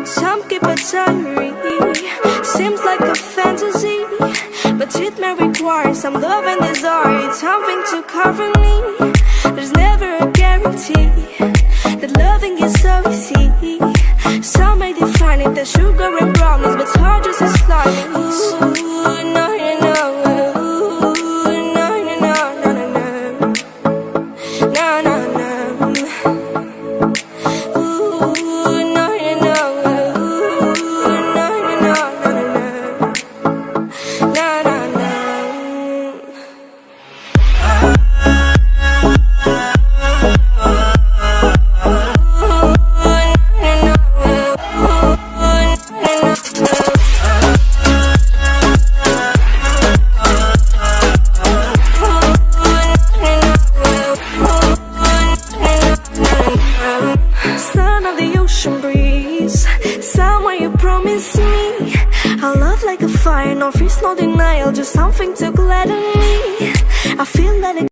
Some keep a diary, seems like a fantasy, but it may require some love and desire, something to cover me. There's never a guarantee that loving is so easy. Some may define it as sugar and brownies, but hard just as slimy. Ooh, no, you know. Ooh, no, you know, no, no, no. No, no, no. Ooh, no, you know. Ooh, no, you know, no, no, no. No, no, no. Son of the ocean breeze, somewhere you promised me a love like a fire, no fears, no denial, just something to gladden me. I feel that it